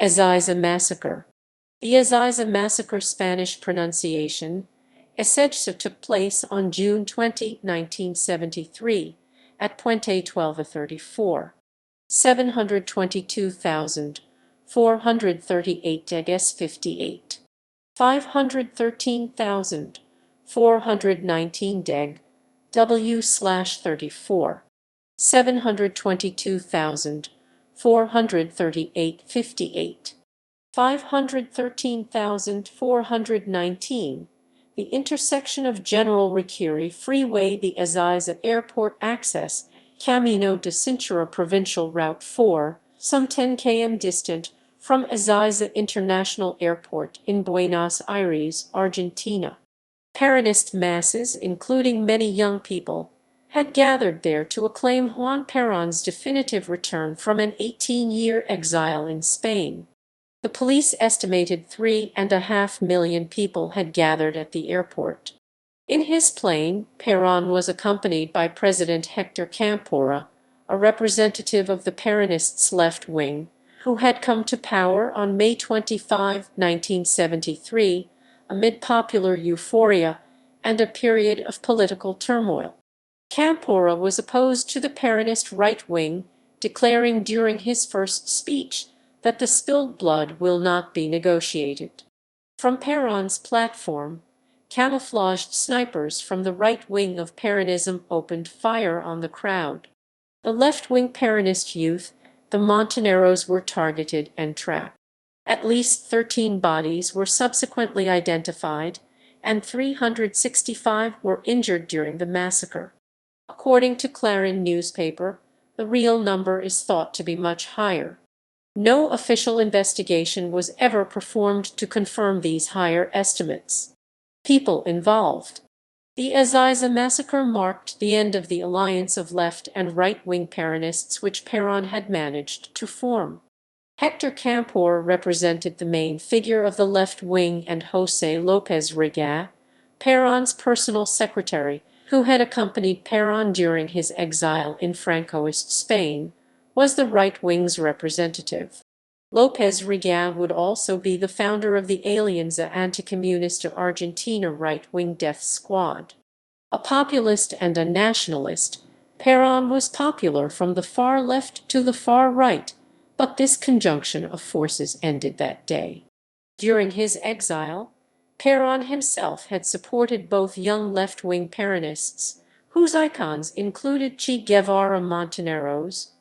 Ezeiza Massacre. The Ezeiza Massacre, Spanish pronunciation, eઃsejsa, took place on June 20, 1973, at Puente 1234. 722,438 deges 58. 513,419 deg W/34. 722,438 58. 513,419. The intersection of General Ricchieri Freeway, the Ezeiza Airport access, Camino de Cintura Provincial Route 4, some 10 km distant from Ezeiza International Airport in Buenos Aires, Argentina. Peronist masses, including many young people, had gathered there to acclaim Juan Perón's definitive return from an 18-year exile in Spain. The police estimated 3.5 million people had gathered at the airport. In his plane, Perón was accompanied by President Héctor Cámpora, a representative of the Peronists' left wing, who had come to power on May 25, 1973, amid popular euphoria and a period of political turmoil. Cámpora was opposed to the Peronist right wing, declaring during his first speech that the spilled blood will not be negotiated. From Perón's platform, camouflaged snipers from the right wing of Peronism opened fire on the crowd. The left-wing Peronist Youth, the Montoneros, were targeted and trapped. At least 13 bodies were subsequently identified, and 365 were injured during the massacre. According to Clarín newspaper, the real number is thought to be much higher. No official investigation was ever performed to confirm these higher estimates. People involved. The Ezeiza massacre marked the end of the alliance of left and right-wing Peronists which Perón had managed to form. Héctor Cámpora represented the main figure of the left wing, and José López Rega, Perón's personal secretary, who had accompanied Perón during his exile in Francoist Spain, was the right wing's representative. López Rega would also be the founder of the Alianza Anticomunista Argentina right-wing death squad. A populist and a nationalist, Perón was popular from the far left to the far right, but this conjunction of forces ended that day. During his exile, Perón himself had supported both young left-wing Peronists, whose icons included Che Guevara Montoneros,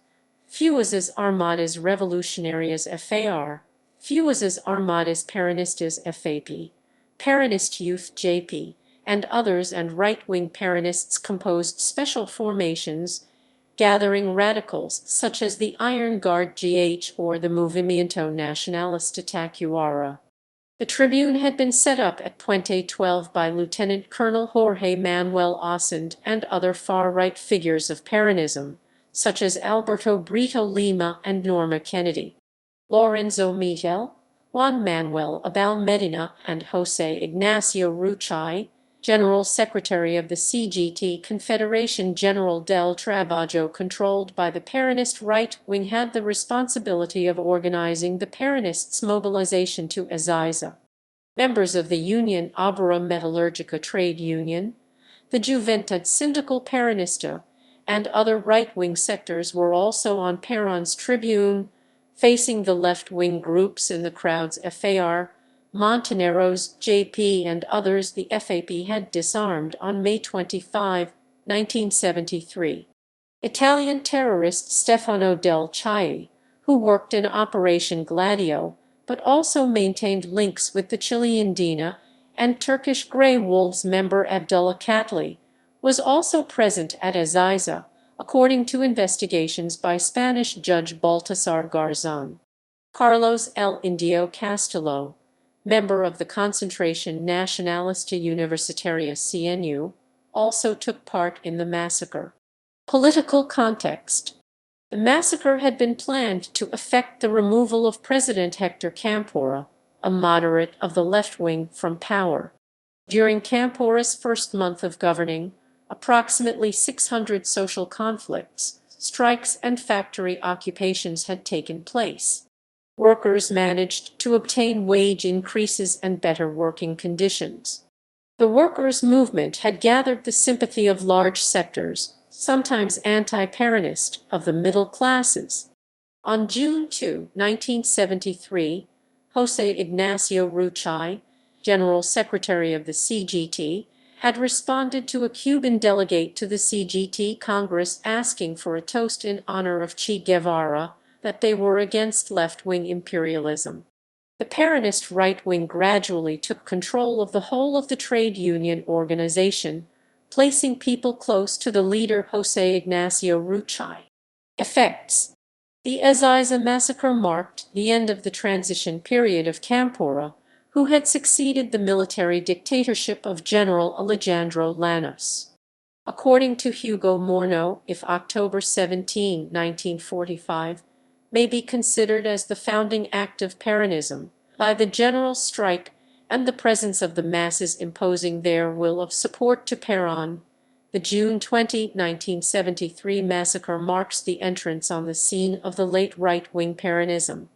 Fuerzas Armadas Revolucionarias FAR, Fuerzas Armadas Peronistas FAP, Peronist Youth JP, and others, and right-wing Peronists composed special formations, gathering radicals such as the Iron Guard GH or the Movimiento Nacionalista Tacuara. The Tribune had been set up at Puente 12 by Lieutenant Colonel Jorge Manuel Osand and other far-right figures of Peronism, such as Alberto Brito Lima and Norma Kennedy. Lorenzo Miguel, Juan Manuel Abal Medina, and José Ignacio Ricchieri, General Secretary of the CGT Confederación General del Trabajo controlled by the Peronist right wing, had the responsibility of organizing the Peronists' mobilization to Ezeiza. Members of the Union Obrera Metallurgica trade union, the Juventud Sindical Peronista, and other right-wing sectors were also on Perón's tribune, facing the left-wing groups in the crowds. FAR, Montoneros, JP, and others. The FAP had disarmed on May 25, 1973. Italian terrorist Stefano del Chiaie, who worked in Operation Gladio, but also maintained links with the Chilean DINA, and Turkish Grey Wolves member Abdullah Katli, was also present at Ezeiza, according to investigations by Spanish Judge Baltasar Garzón. Carlos El Indio Castillo, member of the Concentration Nacionalista Universitaria CNU, also took part in the massacre. Political context. The massacre had been planned to effect the removal of President Héctor Cámpora, a moderate of the left wing, from power. During Cámpora's first month of governing, approximately 600 social conflicts, strikes, and factory occupations had taken place. workers managed to obtain wage increases and better working conditions. The workers' movement had gathered the sympathy of large sectors, sometimes anti-Peronist, of the middle classes. On June 2, 1973, José Ignacio Ricchieri, General Secretary of the CGT, had responded to a Cuban delegate to the CGT Congress asking for a toast in honor of Che Guevara, that they were against left-wing imperialism. The Peronist right wing gradually took control of the whole of the trade union organization, placing people close to the leader José Ignacio Ricchieri. Effects. The Ezeiza massacre marked the end of the transition period of Cámpora, who had succeeded the military dictatorship of General Alejandro Llanos. According to Hugo Morneau, if October 17, 1945, may be considered as the founding act of Peronism, by the general strike and the presence of the masses imposing their will of support to Perón, the June 20, 1973 massacre marks the entrance on the scene of the late right-wing Peronism.